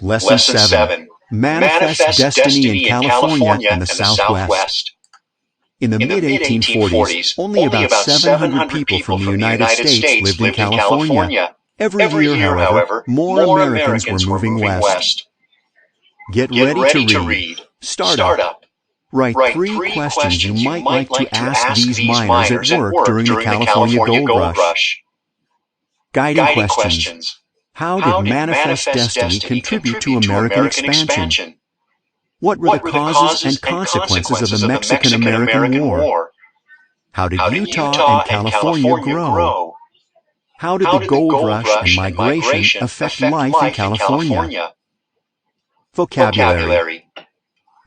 Lesson 7. Manifest Destiny in California and the Southwest. In the mid-1840s, only about 700 people from the United States lived in California. Every year, however, more Americans were moving west. Get ready to read. Start up. Write 3 questions you might like to ask these miners at work during the California Gold Rush. Guiding questions. How did Manifest Destiny contribute to American expansion? What were the causes and consequences of the Mexican-American War? How did Utah and California grow? How did the gold rush and migration affect life in California? Vocabulary.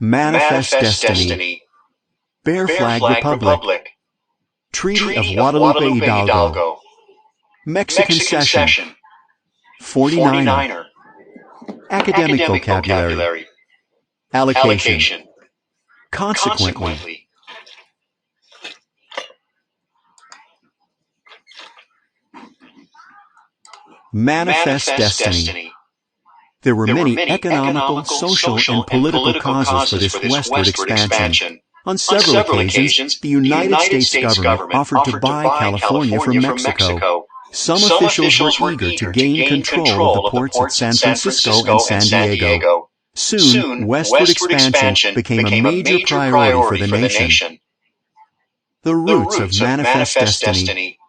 Manifest Destiny. Bear Flag Republic. Treaty of Guadalupe Hidalgo. Mexican Cession. 49er. Academic vocabulary. Allocation. Consequently. Manifest Destiny. There were many economical, social, and political causes for this westward expansion. On several occasions, the United States government offered to buy California from Mexico. Some officials were eager to gain control of the ports at San Francisco and San Diego. Soon, westward expansion became a major priority for the nation. The roots of Manifest Destiny.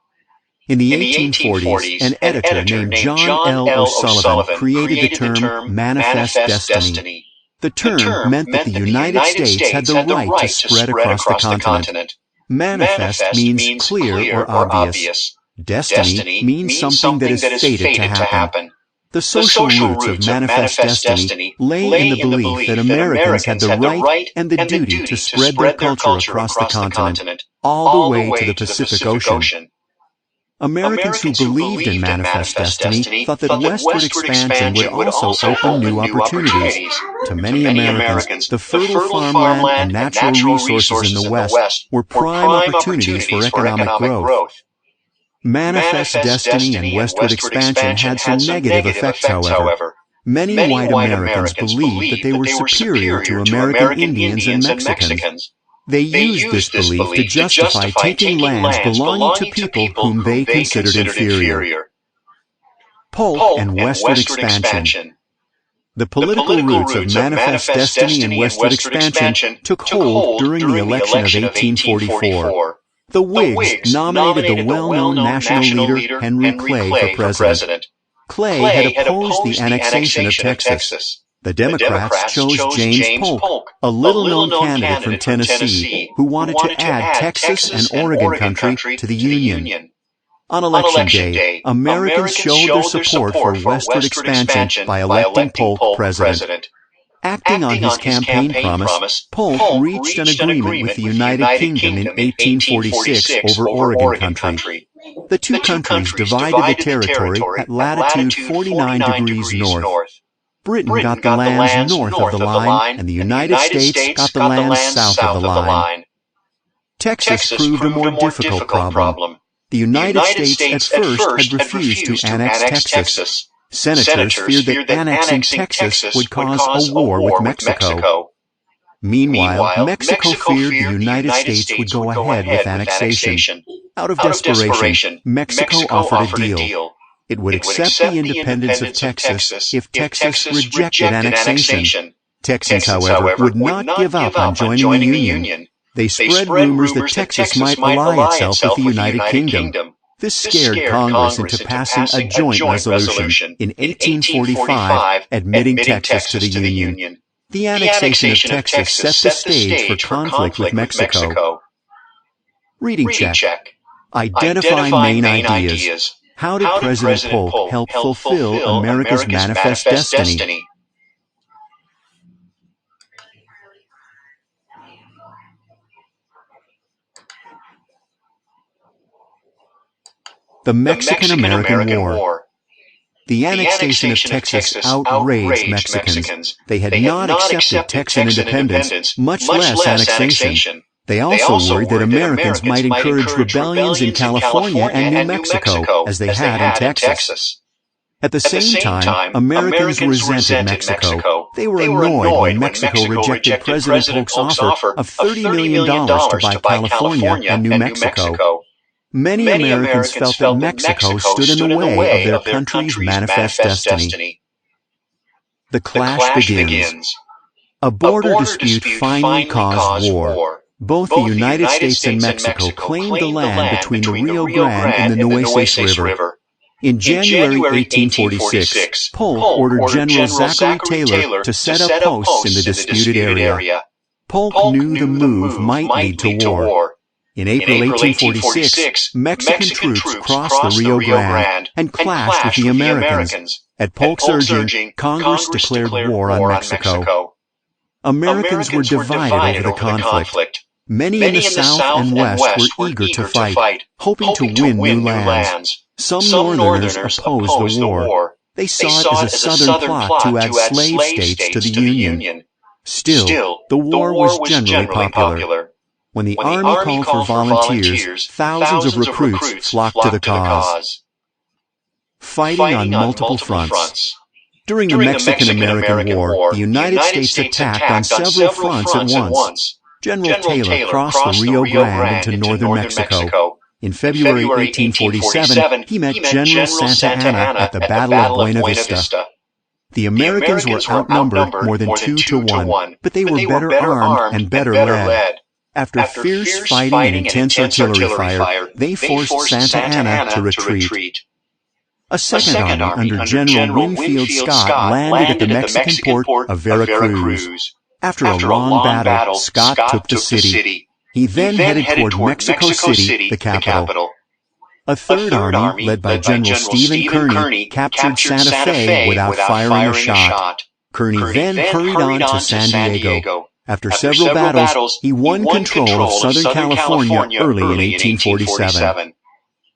In the 1840s, an editor named John L. O'Sullivan created the term Manifest Destiny. The term meant that the United States had the right to spread across the continent. Manifest means clear or obvious. Destiny means something that is fated to happen. The social roots of Manifest Destiny lay in the belief that Americans had the right and the duty to spread their culture across the continent, all the way to the Pacific Ocean. Americans who believed in Manifest Destiny thought that westward expansion would also open new opportunities. To many Americans, the fertile farmland and natural resources in the West were prime opportunities for economic growth. Manifest Destiny and westward expansion had some negative effects, however. Many white Americans believed that they were superior to American Indians and Mexicans. They used this belief to justify taking lands belonging to people whom they considered inferior. Polk and westward expansion. The political roots of Manifest Destiny and westward expansion took hold during the election of 1844. The Whigs nominated the well-known national leader Henry Clay for president. Clay had opposed the annexation of Texas. The Democrats chose James Polk, a little-known candidate from Tennessee, who wanted to add Texas and Oregon country to the Union. On Election Day, Americans showed their support for westward expansion by electing Polk president. Acting on his campaign promise, Polk reached an agreement with the United Kingdom in 1846 over Oregon country. The two countries divided the territory at latitude 49 degrees north. Britain got the lands north of the line, and the United States got the lands south of the line. Texas proved a more difficult problem. The United States at first had refused to annex Texas. Senators feared that annexing Texas would cause a war with Mexico. Meanwhile, Mexico feared the United States would go ahead with annexation. Out of desperation, Mexico offered a deal. It would accept the independence of Texas if Texas rejected annexation. Texans, however, would not give up on joining the Union. They spread rumors that Texas might ally itself with the United Kingdom. This scared Congress into passing a joint resolution in 1845 admitting Texas to the Union. The annexation of Texas set the stage for conflict with Mexico. Reading check. Identify main ideas. How did President Polk help fulfill America's Manifest Destiny? The Mexican-American War. The annexation of Texas outraged Mexicans. They had not accepted Texan independence, much less annexation. They also worried that Americans might encourage rebellions in California and New Mexico, as they had in Texas. At the same time, Americans resented Mexico. They were annoyed when Mexico rejected President Polk's offer of $30 million to buy California and New Mexico. Many Americans felt that Mexico stood in the way of their country's manifest destiny. The clash begins. A border dispute finally caused war. Both the United States and Mexico claimed the land between the Rio Grande and the Nueces River. In January 1846, Polk ordered General Zachary Taylor to set up posts in the disputed area. Polk knew the move might lead to war. In April 1846, Mexican troops crossed the Rio Grande and clashed with the Americans. At Polk's urging, Congress declared war on Mexico. Americans were divided over the conflict. Many in the South and West were eager to fight, hoping to win new lands. Some Northerners opposed the war. They saw it as a Southern plot to add slave states to the Union. Still, the war was generally popular. When the Army called for volunteers, thousands of recruits flocked to the cause. Fighting on multiple fronts. During the Mexican-American War, the United States attacked on several fronts at once. General Taylor crossed the Rio Grande into northern Mexico. In February 1847, he met General Santa Anna at the Battle of Buena Vista. The Americans were outnumbered more than 2 to 1, but they were better armed and better led. After fierce fighting and intense artillery fire, they forced Santa Anna to retreat. A second army under General Winfield Scott landed at the Mexican port of Veracruz. After a long battle, Scott took the city. He then headed toward Mexico City, the capital. A third army, led by General Stephen Kearny, captured Santa Fe without firing a shot. Kearny then hurried on to San Diego. After several battles, he won control of Southern California early in 1847.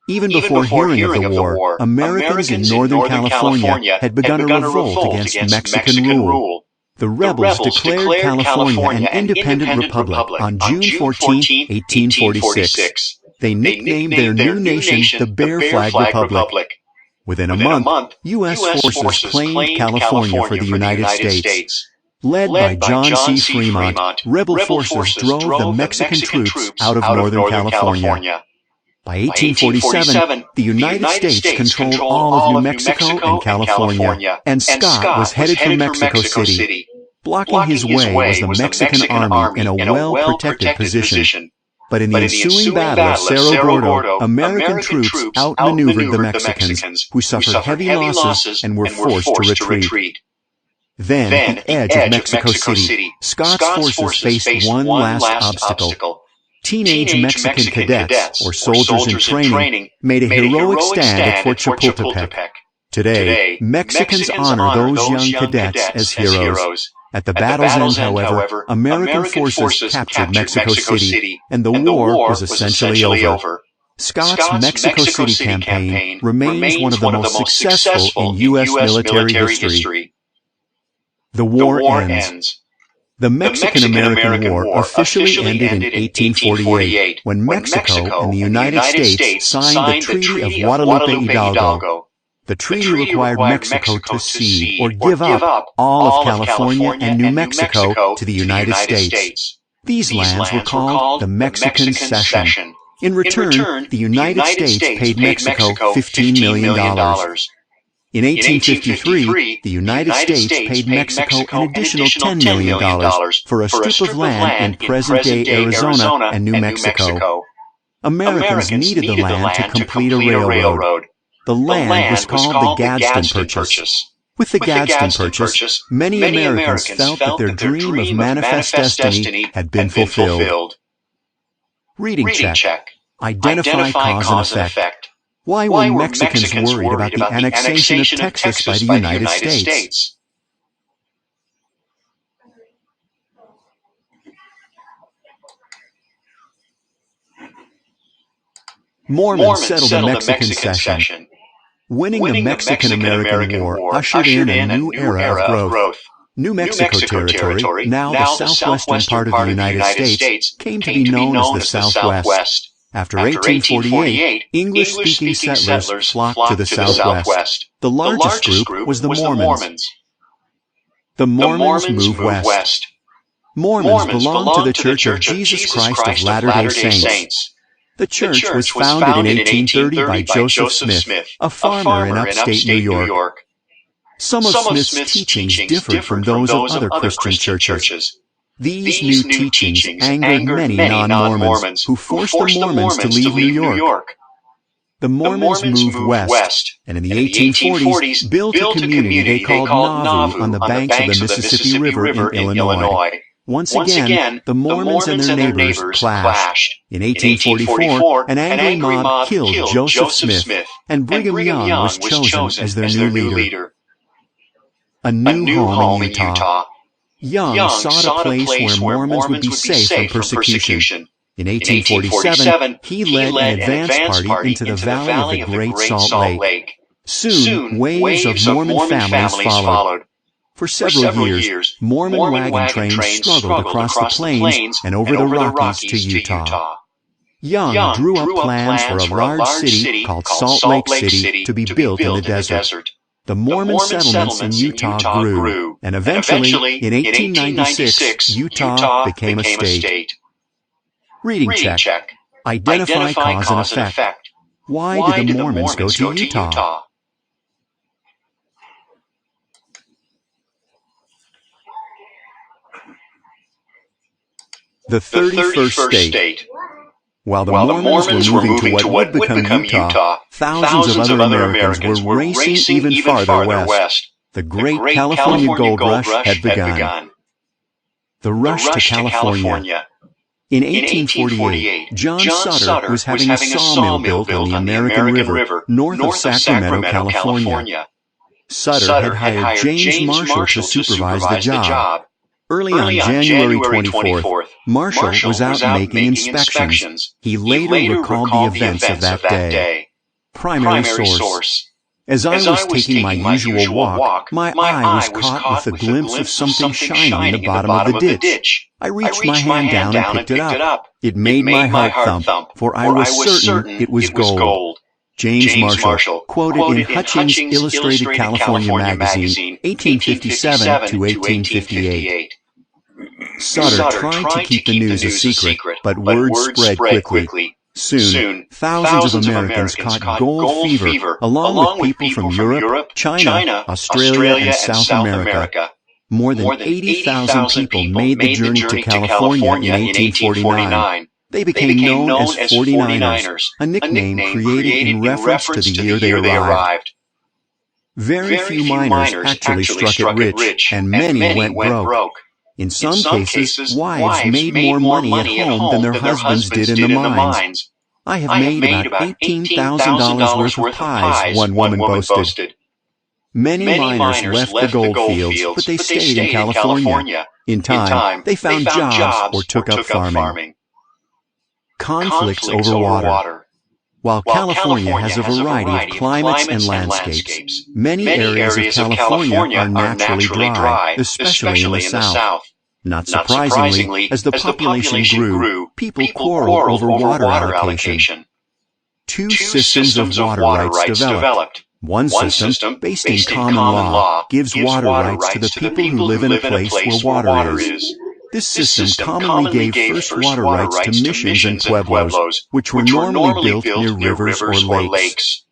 Even before hearing of the war, Americans in Northern California had begun a revolt against Mexican rule. The rebels declared California an independent republic on June 14, 1846. They nicknamed their new nation the Bear Flag Republic. Within a month, U.S. forces claimed California for the United States. Led by John C. Fremont, rebel forces drove the Mexican troops out of Northern California. By 1847, the United States controlled all of New Mexico and California, and Scott was headed for Mexico City. Blocking his way was the Mexican army in a well-protected position. But in the ensuing battle of Cerro Gordo, American troops outmaneuvered the Mexicans, who suffered heavy losses and were forced to retreat. Then, at the edge of Mexico City, Scott's forces faced one last obstacle. Teenage Mexican cadets, or soldiers in training, made a heroic stand at Fort Chapultepec. Today, Mexicans honor those young cadets as heroes. At the battle's end, however, American forces captured Mexico City, and the war was essentially over. Scott's Mexico City campaign remains one of the most successful in U.S. military history. The war ends. The Mexican-American War officially ended in 1848, when Mexico and the United States signed the Treaty of Guadalupe Hidalgo. The treaty required Mexico to cede or give up all of California and New Mexico to the United States. These lands were called the Mexican Cession. In return, the United States paid Mexico $15 million. In 1853, the United States paid Mexico an additional $10 million for a strip of land in present-day Arizona and New Mexico. Americans needed the land to complete a railroad. The land was called the Gadsden Purchase. With the Gadsden Purchase, many Americans felt that their dream of manifest destiny had been fulfilled. Reading check. Identify cause and effect. Why were Mexicans worried about the annexation of Texas by the United States? Mormons settled the Mexican Cession. Winning the Mexican-American War ushered in a new era of growth. New Mexico Territory, now the southwestern part of the United States, came to be known as the Southwest. After 1848, English-speaking settlers flocked to the southwest. The largest group was the Mormons. The Mormons moved west. Mormons belonged to the Church of Jesus Christ of Latter-day Saints. The church was founded in 1830 by Joseph Smith, a farmer in upstate New York. Some of Smith's teachings differed from those of other Christian churches. These new teachings angered many non-Mormons, who forced the Mormons to leave New York. The Mormons moved west, and in the 1840s built a community they called Nauvoo on the banks of the Mississippi River in Illinois. Once again, the Mormons and their neighbors clashed. In 1844, an angry mob killed Joseph Smith, and Brigham Young was chosen as their new leader. A new home in Utah. Young sought a place where Mormons would be safe from persecution. In 1847, he led an advance party into the valley of the Great Salt Lake. Soon, waves of Mormon families followed. For several years, Mormon wagon trains struggled across the plains and over the Rockies to Utah. Young drew up plans for a large city called Salt Lake City to be built in the desert. The Mormon settlements in Utah grew, and eventually, in 1896, Utah became a state. Reading check. Identify cause and effect. Why did the Mormons go to Utah? The 31st state. While the Mormons were moving to what would become Utah, thousands of other Americans were racing even farther west. The Great California Gold Rush had begun. The rush to California. In 1848, John Sutter was having a sawmill built on the American River, north of Sacramento, California. Sutter had hired James Marshall to supervise the job. Early on January 24th, Marshall was out making inspections. He later recalled the events of that day. Primary source. As I was taking my usual walk, my eye was caught with a glimpse of something shining in the bottom of the ditch. I reached my hand down and picked it up. It made my heart thump, for I was certain it was gold. James Marshall, quoted in Hutchings' Illustrated California Magazine, 1857 to 1858. Sutter tried to keep the news a secret, but word spread quickly. Soon, thousands of Americans caught gold fever, along with people from Europe, China, Australia, and South America. More than 80,000 people made the journey to California in 1849. They became known as 49ers, a nickname created in reference to the year they arrived. Very few miners actually struck it rich, and many went broke. In some cases, wives made more money at home than their husbands did in the mines. I have made about $18,000 worth of pies, one woman boasted. Many miners left the gold fields, but they stayed in California. In time, they found jobs or took up farming. Conflicts over water. While California has a variety of climates and landscapes, many areas of California are naturally dry, especially in the south. Not surprisingly, as the population grew, people quarreled over water allocation. Two systems of water rights developed. One system, based in common law, gives water rights to the people who live in a place where water is. This system commonly gave first water rights to missions and pueblos, which were normally built near rivers or lakes.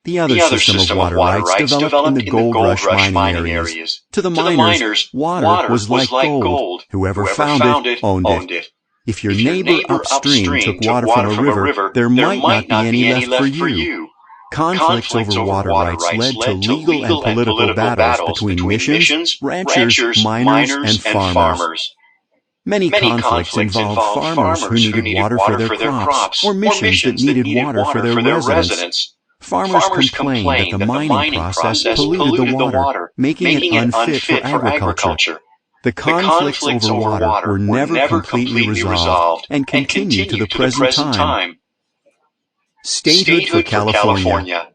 The other system of water rights developed in the gold rush mining areas. To the miners, water was like gold. Whoever found it, owned it. If your neighbor upstream took water from a river, there might not be any left for you. Conflicts over water rights led to legal and political battles between missions, ranchers, miners, and farmers. Many conflicts involved farmers who needed water for their crops, or missions that needed water for their residents. Farmers complained that the mining process polluted the water, making it unfit for agriculture. The conflicts over water were never completely resolved and continue to the present time. Statehood for California.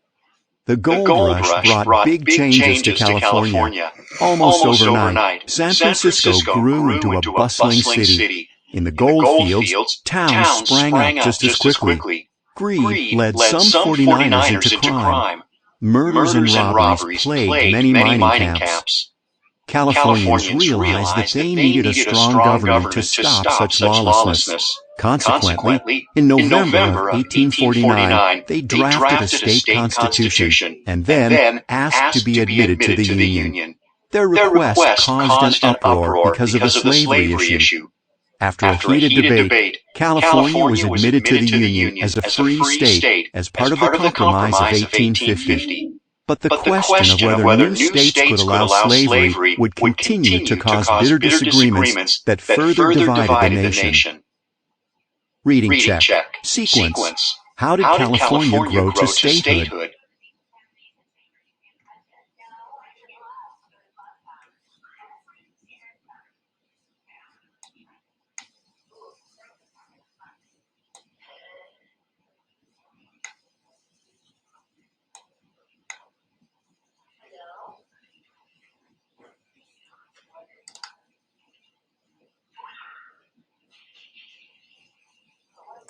The gold rush brought big changes to California. Almost overnight, San Francisco grew into a bustling city. In the gold fields, towns sprang up just as quickly. Greed led some 49ers into crime. Murders and robberies plagued many mining camps. Californians realized that they needed a strong government to stop such lawlessness. Consequently, in November of 1849, they drafted a state constitution and then asked to be admitted to the Union. Their request caused an uproar because of the slavery issue. After a heated debate, California was admitted to the Union as a free state as part of the Compromise of 1850. But the question of whether new states could allow slavery would continue to cause bitter disagreements that further divided the nation. Reading check. Sequence. How did California grow to statehood?